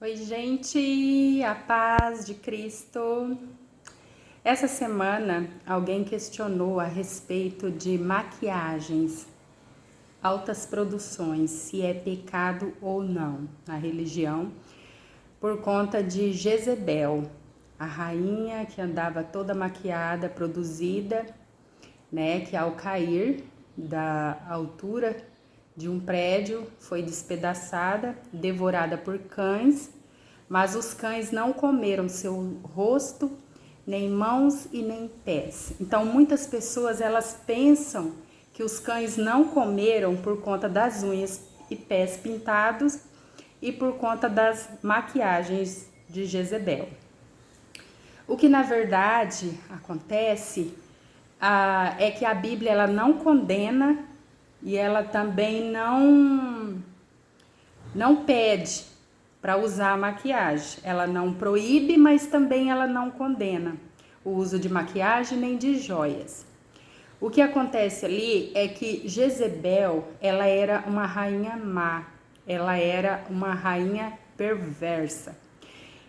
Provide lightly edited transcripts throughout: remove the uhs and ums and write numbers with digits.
Oi, gente, a paz de Cristo. Essa semana alguém questionou a respeito de maquiagens, altas produções, se é pecado ou não na religião, por conta de Jezebel, a rainha que andava toda maquiada, produzida, né, que ao cair da altura de um prédio foi despedaçada, devorada por cães, mas os cães não comeram seu rosto, nem mãos e nem pés. Então muitas pessoas elas pensam que os cães não comeram por conta das unhas e pés pintados e por conta das maquiagens de Jezebel. O que na verdade acontece é que a Bíblia ela não condena e ela também não pede para usar a maquiagem. Ela não proíbe, mas também ela não condena o uso de maquiagem nem de joias. O que acontece ali é que Jezebel, ela era uma rainha má, ela era uma rainha perversa.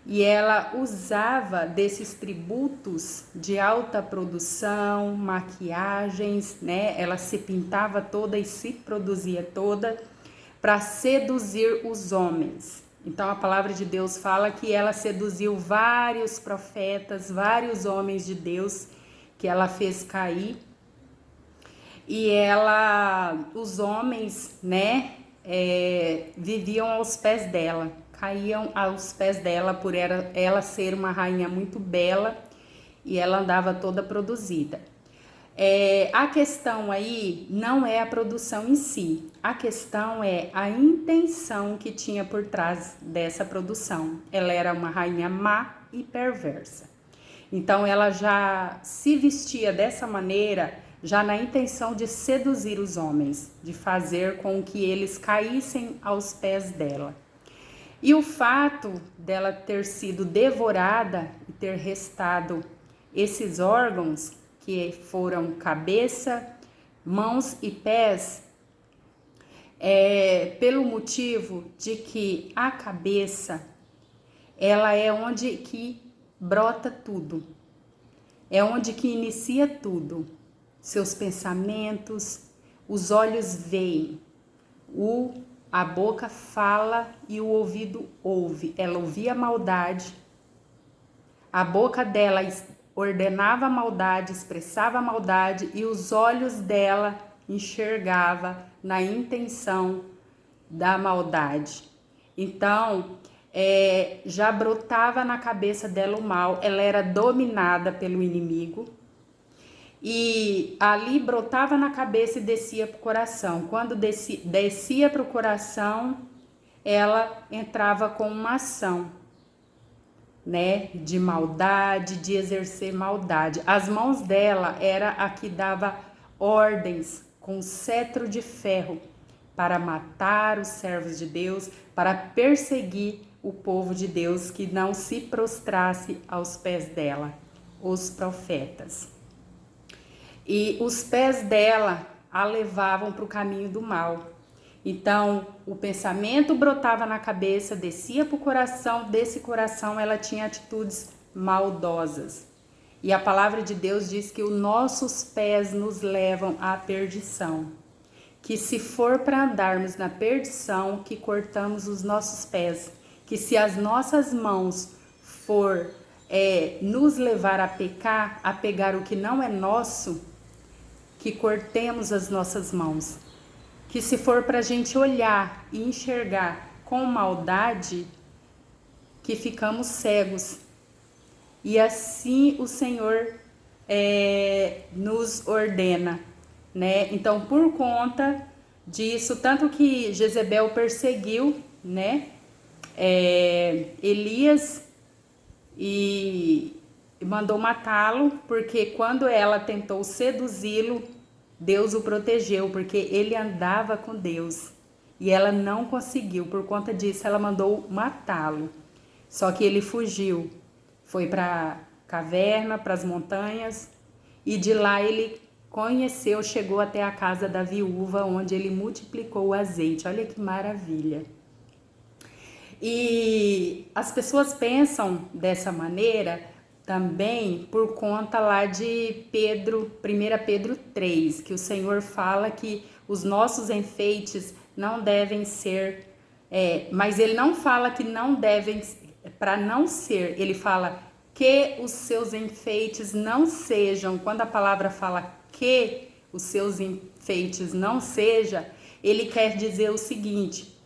E ela usava desses tributos de alta produção, maquiagens, né? Ela se pintava toda e se produzia toda para seduzir os homens. Então a palavra de Deus fala que ela seduziu vários profetas, vários homens de Deus que ela fez cair. E os homens, né, viviam aos pés dela, caíam aos pés dela por ela ser uma rainha muito bela e ela andava toda produzida. A questão aí não é a produção em si, a questão é a intenção que tinha por trás dessa produção. Ela era uma rainha má e perversa. Então ela já se vestia dessa maneira, já na intenção de seduzir os homens, de fazer com que eles caíssem aos pés dela. E o fato dela ter sido devorada e ter restado esses órgãos, que foram cabeça, mãos e pés, pelo motivo de que a cabeça, ela é onde que brota tudo, é onde que inicia tudo, seus pensamentos, os olhos veem, a boca fala e o ouvido ouve. Ela ouvia a maldade, a boca dela ordenava a maldade, expressava a maldade e os olhos dela enxergava na intenção da maldade. Então, já brotava na cabeça dela o mal, ela era dominada pelo inimigo e ali brotava na cabeça e descia para o coração. Quando descia para o coração, ela entrava com uma ação, né, de maldade, de exercer maldade. As mãos dela era a que dava ordens com cetro de ferro para matar os servos de Deus, para perseguir o povo de Deus que não se prostrasse aos pés dela, os profetas. E os pés dela a levavam para o caminho do mal. Então, o pensamento brotava na cabeça, descia para o coração, desse coração ela tinha atitudes maldosas. E a palavra de Deus diz que os nossos pés nos levam à perdição. Que se for para andarmos na perdição, que cortamos os nossos pés. Que se as nossas mãos for nos levar a pecar, a pegar o que não é nosso, que cortemos as nossas mãos. Que se for para a gente olhar e enxergar com maldade, que ficamos cegos. E assim o Senhor nos ordena, né? Então, por conta disso, tanto que Jezebel perseguiu, né, Elias e mandou matá-lo, porque quando ela tentou seduzi-lo, Deus o protegeu, porque ele andava com Deus e ela não conseguiu. Por conta disso, ela mandou matá-lo. Só que ele fugiu, foi para a caverna, para as montanhas, e de lá ele chegou até a casa da viúva, onde ele multiplicou o azeite. Olha que maravilha! E as pessoas pensam dessa maneira também por conta lá de Pedro, 1 Pedro 3, que o Senhor fala que os nossos enfeites não devem ser, mas ele não fala que não devem, para não ser, ele fala que os seus enfeites não sejam. Quando a palavra fala que os seus enfeites não seja, ele quer dizer o seguinte: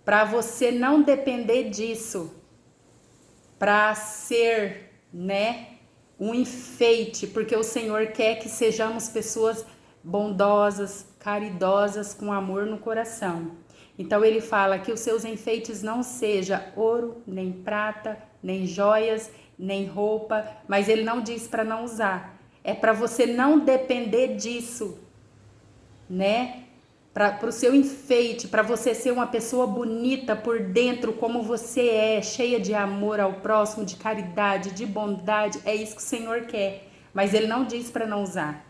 para você não depender disso, para ser, um enfeite, porque o Senhor quer que sejamos pessoas bondosas, caridosas, com amor no coração. Então ele fala que os seus enfeites não seja ouro, nem prata, nem joias, nem roupa, mas ele não diz para não usar. É para você não depender disso, para o seu enfeite, para você ser uma pessoa bonita por dentro, como você é, cheia de amor ao próximo, de caridade, de bondade. É isso que o Senhor quer, mas ele não diz para não usar.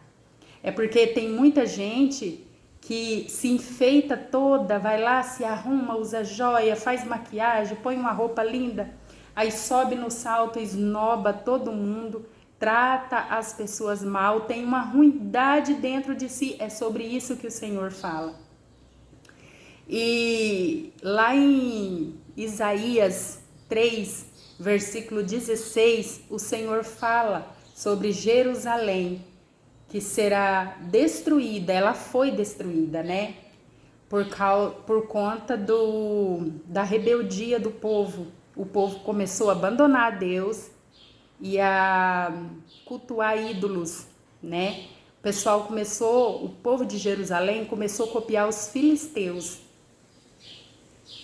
É porque tem muita gente que se enfeita toda, vai lá, se arruma, usa joia, faz maquiagem, põe uma roupa linda, aí sobe no salto, esnoba todo mundo, trata as pessoas mal, tem uma ruindade dentro de si. É sobre isso que o Senhor fala. E lá em Isaías 3, versículo 16, o Senhor fala sobre Jerusalém, que será destruída. Ela foi destruída, por conta da rebeldia do povo. O povo começou a abandonar Deus e a cultuar ídolos, O povo de Jerusalém começou a copiar os filisteus,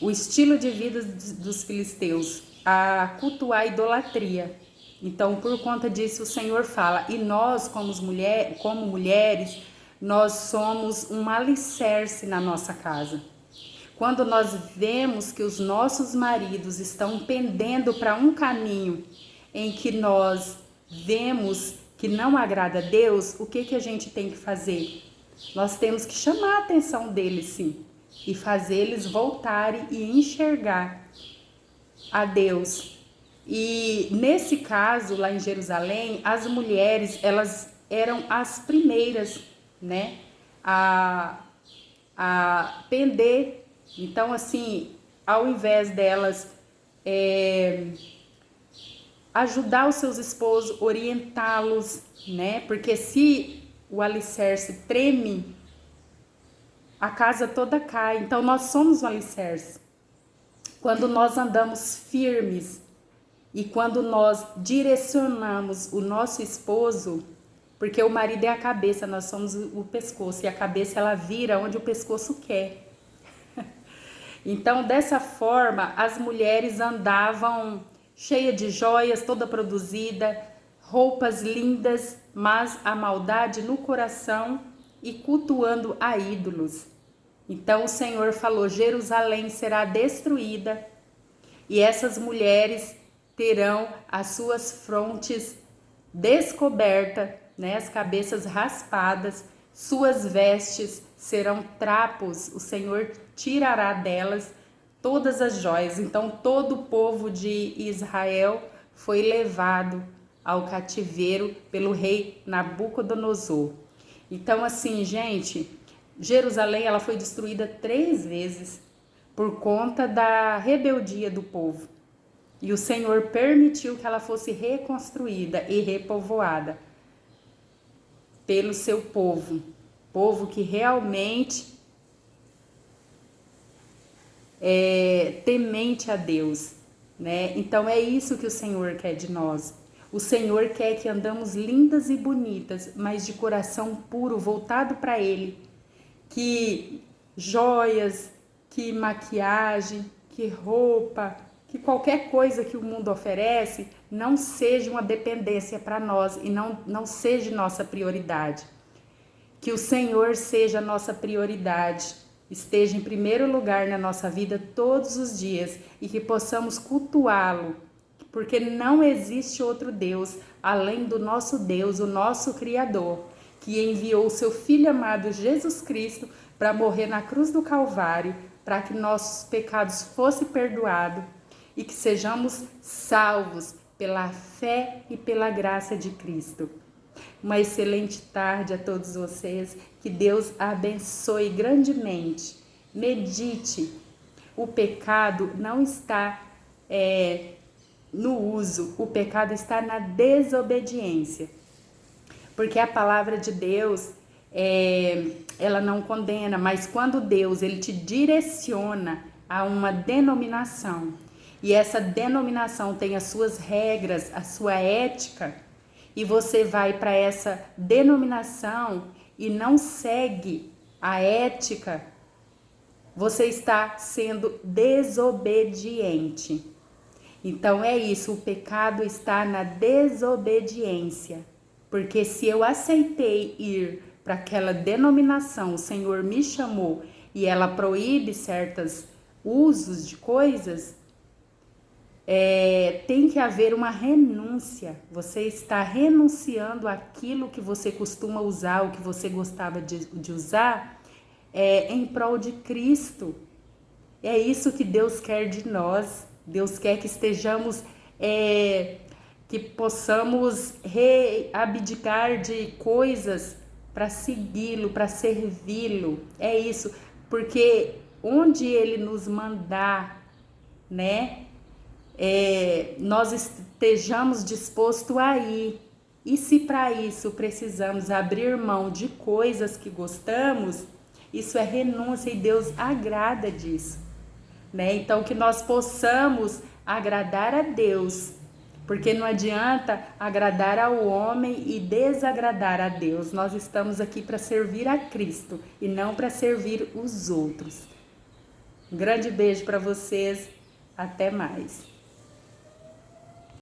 o estilo de vida dos filisteus, a cultuar a idolatria. Então, por conta disso, o Senhor fala, e nós, como mulheres, nós somos um alicerce na nossa casa. Quando nós vemos que os nossos maridos estão pendendo para um caminho em que nós vemos que não agrada a Deus, o que a gente tem que fazer? Nós temos que chamar a atenção deles, sim, e fazer eles voltarem e enxergar a Deus. E nesse caso, lá em Jerusalém, as mulheres, elas eram as primeiras, a pender. Então, assim, ao invés delas ajudar os seus esposos, orientá-los, porque se o alicerce treme, a casa toda cai. Então, nós somos o alicerce. Quando nós andamos firmes e quando nós direcionamos o nosso esposo, porque o marido é a cabeça, nós somos o pescoço, e a cabeça ela vira onde o pescoço quer. Então, dessa forma, as mulheres andavam cheias de joias, toda produzida, roupas lindas, mas a maldade no coração e cultuando a ídolos. Então o Senhor falou: Jerusalém será destruída e essas mulheres terão as suas frontes descobertas, as cabeças raspadas, suas vestes serão trapos, o Senhor tirará delas todas as joias. Então todo o povo de Israel foi levado ao cativeiro pelo rei Nabucodonosor. Então assim, gente, Jerusalém ela foi destruída 3 vezes por conta da rebeldia do povo. E o Senhor permitiu que ela fosse reconstruída e repovoada pelo seu povo. Povo que realmente é temente a Deus, Então é isso que o Senhor quer de nós. O Senhor quer que andamos lindas e bonitas, mas de coração puro, voltado para Ele. Que joias, que maquiagem, que roupa, que qualquer coisa que o mundo oferece não seja uma dependência para nós e não seja nossa prioridade. Que o Senhor seja a nossa prioridade, esteja em primeiro lugar na nossa vida todos os dias e que possamos cultuá-lo, porque não existe outro Deus além do nosso Deus, o nosso Criador, que enviou o seu Filho amado Jesus Cristo para morrer na cruz do Calvário, para que nossos pecados fossem perdoados e que sejamos salvos pela fé e pela graça de Cristo. Uma excelente tarde a todos vocês, que Deus abençoe grandemente. Medite, o pecado não está no uso, o pecado está na desobediência. Porque a palavra de Deus, ela não condena, mas quando Deus ele te direciona a uma denominação, e essa denominação tem as suas regras, a sua ética, e você vai para essa denominação e não segue a ética, você está sendo desobediente. Então é isso, o pecado está na desobediência. Porque se eu aceitei ir para aquela denominação, o Senhor me chamou e ela proíbe certos usos de coisas, tem que haver uma renúncia. Você está renunciando àquilo que você costuma usar, o que você gostava de usar, em prol de Cristo. É isso que Deus quer de nós. Deus quer que estejamos, que possamos abdicar de coisas para segui-lo, para servi-lo. É isso, porque onde Ele nos mandar, né? Nós estejamos dispostos a ir. E se para isso precisamos abrir mão de coisas que gostamos, isso é renúncia e Deus agrada disso, né? Então que nós possamos agradar a Deus, porque não adianta agradar ao homem e desagradar a Deus. Nós estamos aqui para servir a Cristo e não para servir os outros. Um grande beijo para vocês, até mais.